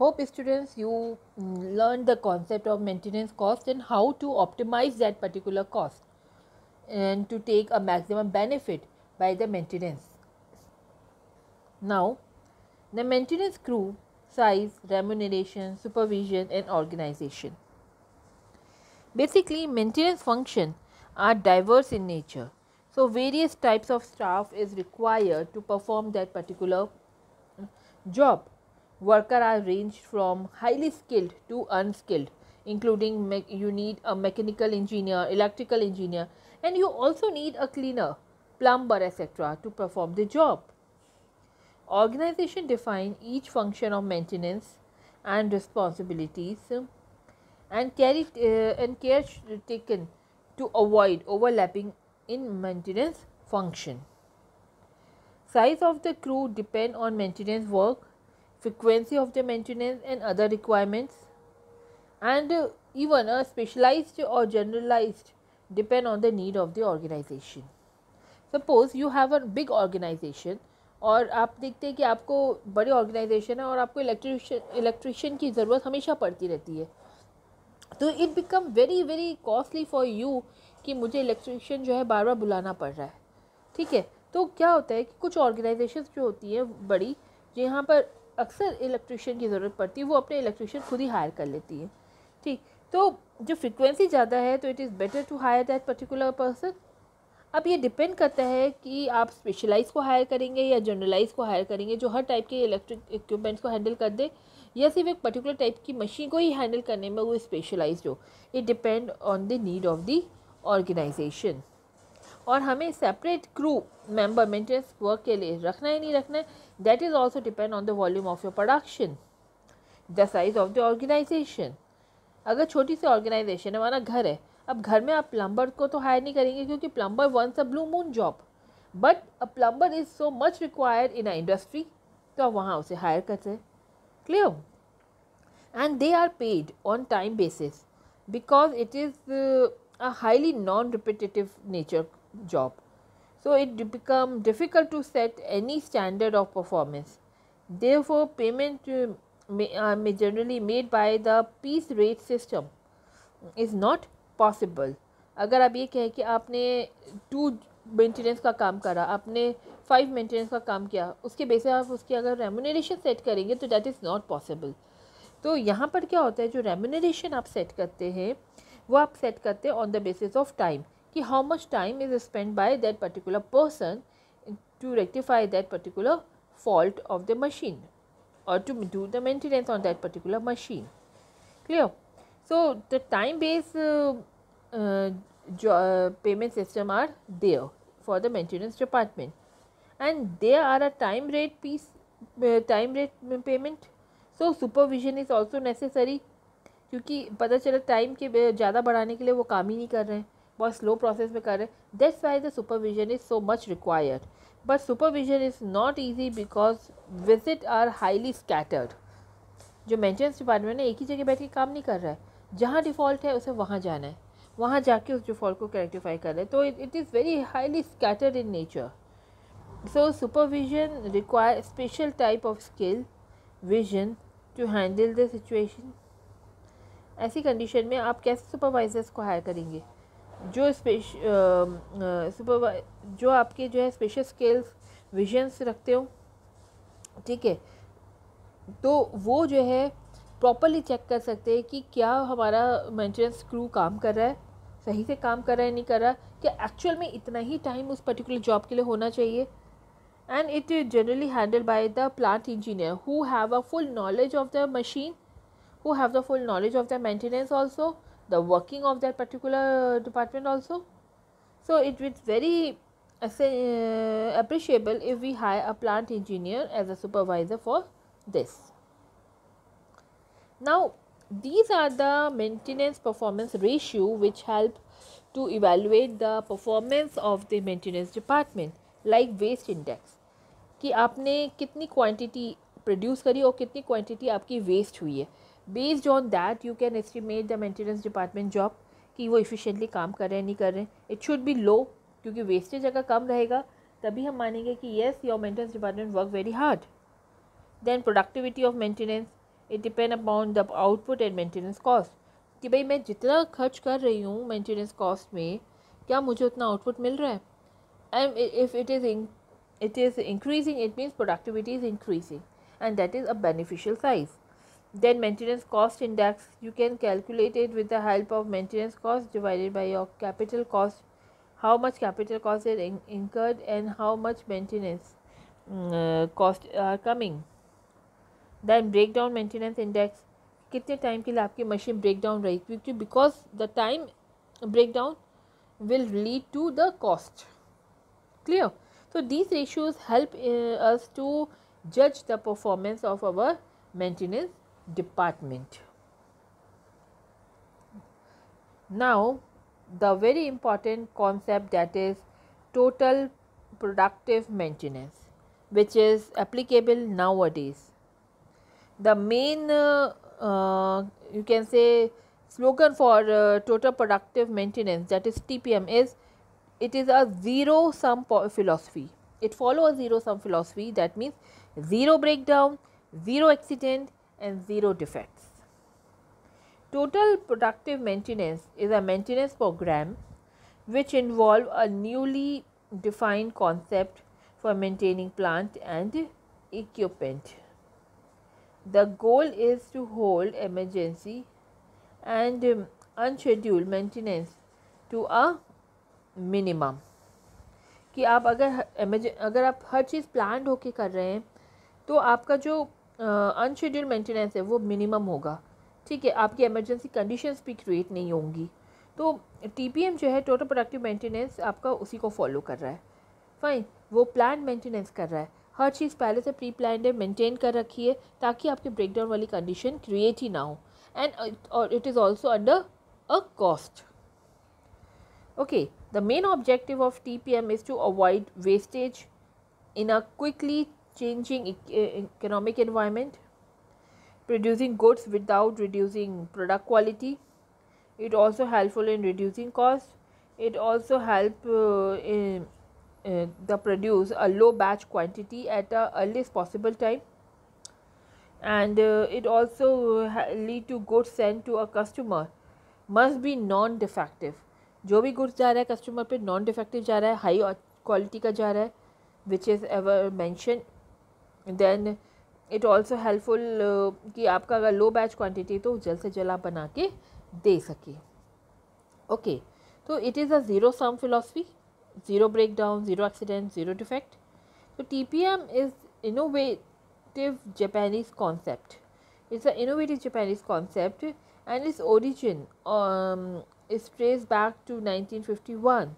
Hope students you learn the concept of maintenance cost and how to optimize that particular cost and to take a maximum benefit by the maintenance. Now, the maintenance crew, size, remuneration, supervision and organization. Basically, maintenance functions are diverse in nature. So, various types of staff is required to perform that particular job. Workers are ranged from highly skilled to unskilled, including you need a mechanical engineer, electrical engineer, and you also need a cleaner, plumber, etc. to perform the job. Organization define each function of maintenance and responsibilities and care taken to avoid overlapping in maintenance function. Size of the crew depend on maintenance work, frequency of the maintenance and other requirements, and even a specialized or generalized depend on the need of the organization. Suppose you have a big organization और आप देखते हैं कि आपको बड़े organisation है और आपको इलेक्ट्रिशियन की ज़रूरत हमेशा पड़ती रहती है, तो it become very costly for you कि मुझे इलेक्ट्रिशियन जो है बार बार बुलाना पड़ रहा है. ठीक है, तो क्या होता है कि कुछ ऑर्गेनाइजेशंस जो होती हैं बड़ी, जहाँ पर अक्सर इलेक्ट्रिशियन की ज़रूरत पड़ती है, वो अपने इलेक्ट्रिशियन खुद ही हायर कर लेती है. ठीक, तो जो फ्रिक्वेंसी ज़्यादा है तो it is better to hire that particular person. अब ये डिपेंड करता है कि आप स्पेशलाइज को हायर करेंगे या जनरलाइज को हायर करेंगे जो हर टाइप के इलेक्ट्रिक इक्विपमेंट्स को हैंडल कर दे, या सिर्फ एक पर्टिकुलर टाइप की मशीन को ही हैंडल करने में वो स्पेशलाइज हो. It depend on the need of the organisation. और हमें separate crew member maintenance work के लिए रखना ही नहीं रखना है, that is also depend on the volume of your production, the size of the organisation. अगर छोटी सी ऑर्गेनाइजेशन है, हमारा घर है, अब घर में आप प्लम्बर को तो हायर नहीं करेंगे क्योंकि plumber once a blue moon job, but a plumber is so much required in a industry, तो आप वहाँ उसे हायर करते हैं. Clear? And they are paid on time basis because it is a highly non repetitive nature job, so it become difficult to set any standard of performance. Therefore, payment may generally made by the piece rate system is not possible. अगर आप ये कहें कि आपने 2 maintenance का काम करा, आपने 5 मेंटेनेंस का काम किया, उसके बेस आप उसकी अगर रेम्यूनरेशन सेट करेंगे तो दैट इज़ नॉट पॉसिबल. तो यहाँ पर क्या होता है, जो रेम्यूनरेशन आप सेट करते हैं वो आप सेट करते हैं on the basis of time, कि how much time is spent by that particular person to rectify that particular fault of the machine or to do the maintenance on that particular machine. Clear? So the time based payment system are there for the maintenance department, and there are a time rate payment. So supervision is also necessary, क्योंकि पता चला time के ज़्यादा बढ़ाने के लिए वो काम ही नहीं कर रहे हैं, बहुत स्लो प्रोसेस में कर रहे हैं. That's why the supervision is so much required. But supervision is not easy because visit are highly scattered. जो मेंटेनेंस डिपार्टमेंट है एक ही जगह बैठ के काम नहीं कर रहा है, जहाँ डिफ़ॉल्ट है उसे वहाँ जाना है, वहाँ जाके उस डिफ़ॉल्ट को करेक्टिफाई कर रहा है. तो it is very highly scattered in nature. So supervision require special type of skill vision to handle the situation. ऐसी कंडीशन में आप कैसे सुपरवाइजर्स को हायर करेंगे जो जो आपके जो है स्पेशल स्किल्स विजन्स रखते हो. ठीक है, तो वो जो है प्रॉपरली चेक कर सकते हैं कि क्या हमारा मेंटेनेंस क्रू काम कर रहा है, सही से काम कर रहा है नहीं कर रहा, क्या एक्चुअल में इतना ही टाइम उस पर्टिकुलर जॉब के लिए होना चाहिए. And it is generally handled by the plant engineer who have a full knowledge of the machine, who have the full knowledge of the maintenance also, the working of that particular department also. So it is very appreciable if we hire a plant engineer as a supervisor for this. Now these are the maintenance performance ratio which help to evaluate the performance of the maintenance department, like waste index, कि आपने कितनी quantity produce करी और कितनी quantity आपकी waste हुई है. Based on that you can estimate the maintenance department job कि वो इफ़िशिएंटली काम कर रहे हैं नहीं कर रहे हैं. इट शुड बी लो, क्योंकि वेस्टेज अगर कम रहेगा तभी हम मानेंगे कि yes your maintenance department work very hard. Then productivity of maintenance, it depend upon the output and maintenance cost, कि भाई मैं जितना खर्च कर रही हूँ मेंटेनेंस कॉस्ट में, क्या मुझे उतना आउटपुट मिल रहा है. And if it is increasing, it means productivity is increasing, and that is a beneficial size. Then maintenance cost index, you can calculate it with the help of maintenance cost divided by your capital cost, how much capital cost is incurred and how much maintenance cost are coming. Then breakdown maintenance index, कितने time के लिए आपकी machine break down रही, क्योंकि because the time break down will lead to the cost. Clear? So these ratios help us to judge the performance of our maintenance department. Now the very important concept, that is total productive maintenance, which is applicable nowadays. The main you can say slogan for total productive maintenance, that is TPM, is it is a zero sum philosophy. It follows a zero sum philosophy, that means zero breakdown, zero accident and zero defects. Total productive maintenance is a maintenance program which involve a newly defined concept for maintaining plant and equipment. The goal is to hold emergency and unscheduled maintenance to a minimum. कि आप अगर आप हर चीज़ planned होके कर रहे हैं तो आपका जो अनशेड्यूल्ड मेंटेनेंस है वो मिनिमम होगा. ठीक है, आपकी इमरजेंसी कंडीशंस भी क्रिएट नहीं होंगी. तो टीपीएम जो है टोटल प्रोडक्टिव मेंटेनेंस आपका उसी को फॉलो कर रहा है. फाइन, वो प्लान मेंटेनेंस कर रहा है. हर चीज़ पहले से प्री प्लान्ड है, मेंटेन कर रखी है ताकि आपकी ब्रेकडाउन वाली कंडीशन क्रिएट ही ना हो. And it is also under a cost. Okay, the main objective of TPM is to avoid wastage in a quickly changing economic environment, producing goods without reducing product quality. It also helpful in reducing cost. It also help in the produce a low batch quantity at the earliest possible time, and it also lead to goods sent to a customer must be non-defective. जो भी goods जा रहा है customer पे non defective जा रहा है, high quality का जा रहा है, which is ever mention. Then it also helpful कि आपका अगर लो बैच क्वांटिटी तो जल्द से जल्द आप बना के दे सके. ओके, तो it is a zero sum philosophy, zero break down, zero accident, zero defect. तो TPM इज़ innovative Japanese concept. It's an innovative Japanese concept, and its origin is traced back to 1951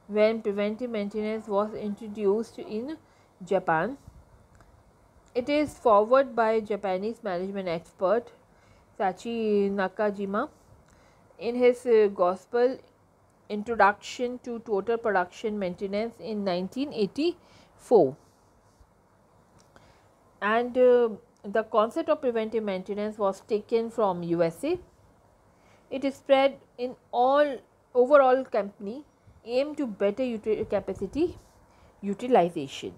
when preventive maintenance was introduced in Japan. It is forwarded by Japanese management expert Sachi Nakajima in his Gospel Introduction to Total Production Maintenance in 1984. And the concept of preventive maintenance was taken from USA. It is spread in overall company aim to better capacity utilization.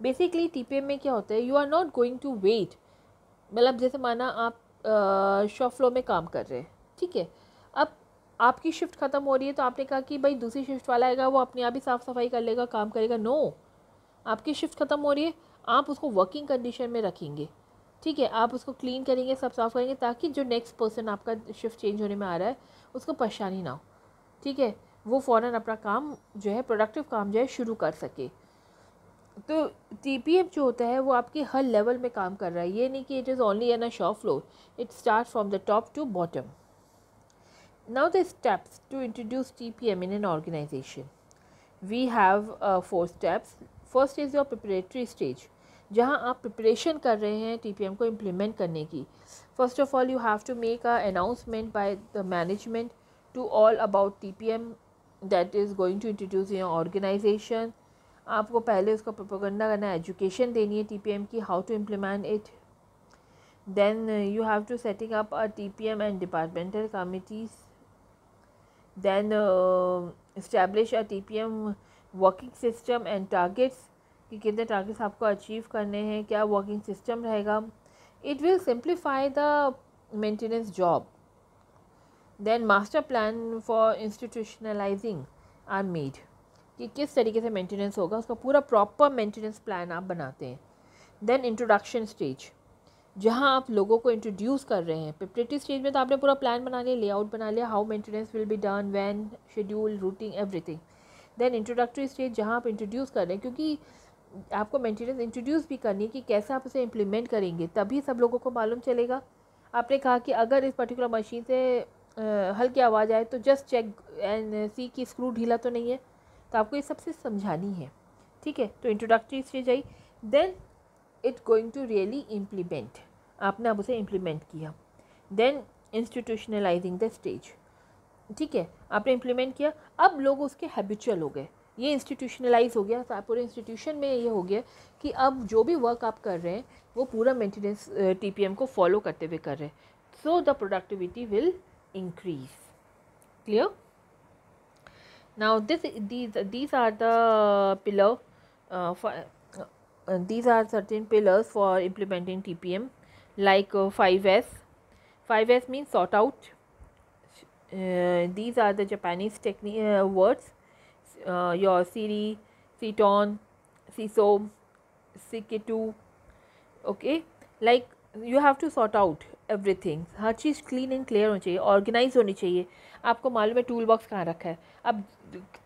Basically TPM में क्या होता है, you are not going to wait. मतलब जैसे माना आप shop floor में काम कर रहे हैं, ठीक है, अब आपकी शिफ्ट ख़त्म हो रही है तो आपने कहा कि भाई दूसरी शिफ्ट वाला आएगा वो अपने आप ही साफ़ सफाई कर लेगा, काम करेगा. नो, आपकी शिफ्ट ख़त्म हो रही है, आप उसको वर्किंग कंडीशन में रखेंगे. ठीक है, आप उसको क्लीन करेंगे, सब साफ़ करेंगे ताकि जो नेक्स्ट पर्सन आपका शिफ्ट चेंज होने में आ रहा है उसको परेशानी ना हो. ठीक है, वो फ़ौरन अपना काम जो है प्रोडक्टिव काम जो है शुरू कर सके. तो TPM जो होता है वो आपके हर लेवल में काम कर रहा है. ये नहीं कि it is only an a shop floor, it start from the top to bottom. Now the steps to introduce TPM in an organisation. We have 4 steps. First is your preparatory stage, जहाँ आप preparation कर रहे हैं TPM को implement करने की. First of all you have to make a announcement by the management to all about TPM that is going to introduce in organisation. आपको पहले उसका प्रोपेगेंडा करना है, एजुकेशन देनी है TPM की, how to implement it. Then you have to setting up a TPM and departmental committees. Then establish a TPM working system and targets, कि कितने टारगेट्स आपको अचीव करने हैं, क्या वर्किंग सिस्टम रहेगा. It will simplify the maintenance job. Then master plan for institutionalizing are made, कि किस तरीके से मेंटेनेंस होगा, उसका पूरा प्रॉपर मेंटेनेंस प्लान आप बनाते हैं. देन इंट्रोडक्शन स्टेज, जहाँ आप लोगों को इंट्रोड्यूस कर रहे हैं. प्रिपरेटरी स्टेज में तो आपने पूरा प्लान बना लिया, लेआउट बना लिया, how maintenance will be done, when, schedule, routing, everything. Then introductory stage, जहाँ आप इंट्रोड्यूस कर रहे हैं, क्योंकि आपको मेंटेनेंस इंट्रोड्यूस भी करनी है कि कैसे आप उसे इम्प्लीमेंट करेंगे, तभी सब लोगों को मालूम चलेगा. आपने कहा कि अगर इस पर्टिकुलर मशीन से हल्की आवाज़ आए तो जस्ट चेक एंड सी कि स्क्रू ढीला तो नहीं है, तो आपको ये सबसे समझानी है. ठीक है, तो इंट्रोडक्टरी स्टेज आई. Then it going to really implement, आपने अब उसे इम्प्लीमेंट किया. देन इंस्टीट्यूशनलाइजिंग द स्टेज, ठीक है, आपने इम्प्लीमेंट किया, अब लोग उसके हैबिचुअल हो गए, ये इंस्टीट्यूशनलाइज हो गया. तो पूरे इंस्टीट्यूशन में ये हो गया कि अब जो भी वर्क आप कर रहे हैं वो पूरा मेंटेनेंस टीपीएम को फॉलो करते हुए कर रहे हैं. So the productivity will increase. Clear? Now these are the pillar these are certain pillars for implementing TPM, like 5S. 5S means sort out. These are the Japanese words, your Siri, Seton, Siso, Sikitu. Okay, like you have to sort out everything. Her cheese clean and clear होनी चाहिए, organise होनी चाहिए. आपको मालूम है tool box कहाँ रखा है. अब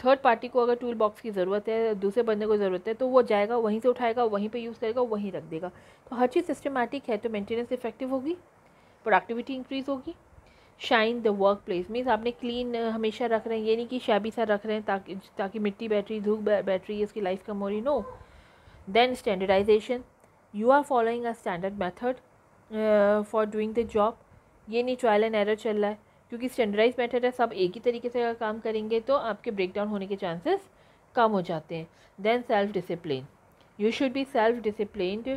थर्ड पार्टी को अगर टूल बॉक्स की ज़रूरत है, दूसरे बंदे को ज़रूरत है, तो वो जाएगा वहीं से उठाएगा, वहीं पे यूज़ करेगा, वहीं रख देगा. तो हर चीज़ सिस्टमैटिक है तो मेंटेनेंस इफेक्टिव होगी, प्रोडक्टिविटी इंक्रीज़ होगी. Shine the work place means आपने क्लीन हमेशा रख रहे हैं, ये नहीं कि शैबी सा रख रहे हैं ताकि मिट्टी बैठ रही, धूप बैठ रही है, इसकी लाइफ कम हो रही. No. Then standardisation, you are following a standard method for doing the job. ये नहीं ट्रायल एंड एरर चल रहा है, क्योंकि स्टैंडर्डाइज मेथड है, सब एक ही तरीके से अगर काम करेंगे तो आपके ब्रेक डाउन होने के चांसेस कम हो जाते हैं. Then self discipline, you should be self disciplined,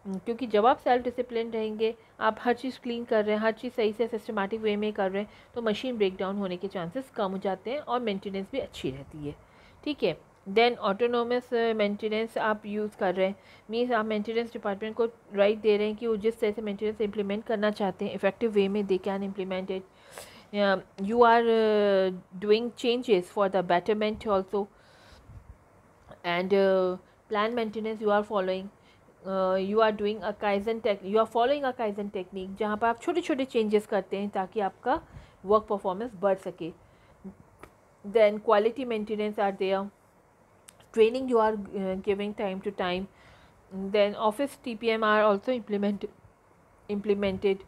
क्योंकि जब आप सेल्फ डिसिप्लिन रहेंगे, आप हर चीज़ क्लीन कर रहे हैं, हर चीज़ सही से सिस्टमेटिक वे में कर रहे हैं, तो मशीन ब्रेक डाउन होने के चांसेस कम हो जाते हैं और मेंटेनेंस भी अच्छी रहती है. ठीक है. देन ऑटोनोमस मेंटेनेंस आप यूज़ कर रहे हैं, मीन्स आप मेंटेनेंस डिपार्टमेंट को राइट दे रहे हैं कि वो जिस तरह से मेंटेनेंस इम्प्लीमेंट करना चाहते हैं इफेक्टिव वे में they can implement it. You are doing changes for the betterment also. And plan maintenance you are following, you are doing a kaizen you are following a kaizen technique, जहाँ पर आप छोटे छोटे changes करते हैं ताकि आपका वर्क परफॉर्मेंस बढ़ सके. Then quality maintenance are there, training you are giving time to time. Then office TPM are also implemented.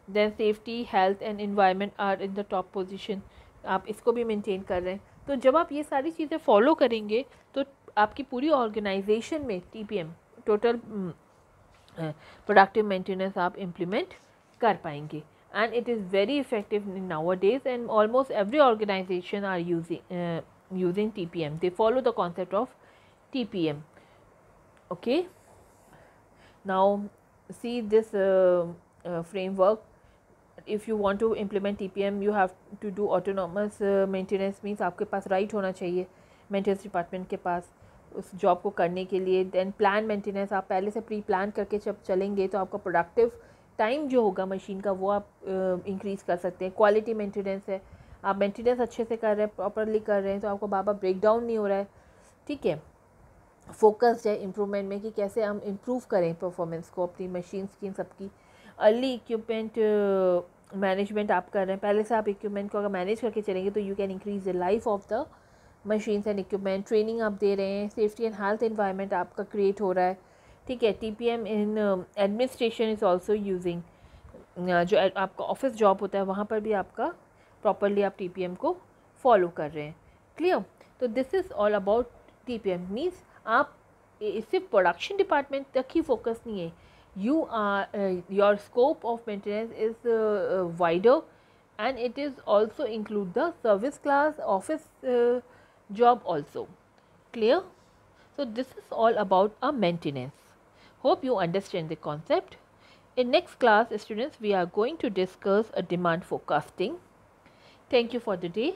Then safety, health and environment are in the top position. आप इसको भी maintain कर रहे हैं. तो जब आप ये सारी चीज़ें फॉलो करेंगे तो आपकी पूरी ऑर्गेनाइजेशन में TPM टोटल प्रोडक्टिव मेंटेनेंस आप इम्प्लीमेंट कर पाएंगे. And it is very effective nowadays, and almost every organization are using TPM. They follow the concept of TPM. Okay, now see this framework. If you want to implement TPM, you have to do autonomous maintenance. means आपके पास right होना चाहिए maintenance department के पास उस job को करने के लिए. Then plan maintenance, आप पहले से प्री प्लान करके जब चलेंगे तो आपका प्रोडक्टिव टाइम जो होगा मशीन का वो आप इंक्रीज़ कर सकते हैं. क्वालिटी मेंटेनेंस है, आप मेंटेनेंस अच्छे से कर रहे हैं, प्रॉपरली कर रहे हैं, तो आपको बार बार ब्रेक डाउन नहीं हो रहा है. ठीक है. फोकस्ड है इम्प्रूवमेंट में कि कैसे हम इम्प्रूव करें परफॉर्मेंस को अपनी मशीन्स की, सबकी. अर्ली इक्विपमेंट मैनेजमेंट आप कर रहे हैं, पहले से आप इक्विपमेंट को अगर मैनेज करके चलेंगे तो you can increase the life of the machines and equipment. Training आप दे रहे हैं, सेफ्टी एंड हेल्थ एनवायरनमेंट आपका क्रिएट हो रहा है. ठीक है. TPM in administration is also using, जो आपका ऑफिस जॉब होता है वहाँ पर भी आपका प्रॉपरली आप TPM को फॉलो कर रहे हैं. क्लियर. तो this is all about TPM. Means आप सिर्फ प्रोडक्शन डिपार्टमेंट तक ही फोकस नहीं है, you are your scope of maintenance is wider, and it is also include the service class office job also. Clear. So this is all about a maintenance. Hope you understand the concept. In next class, students, we are going to discuss a demand forecasting. Thank you for the day.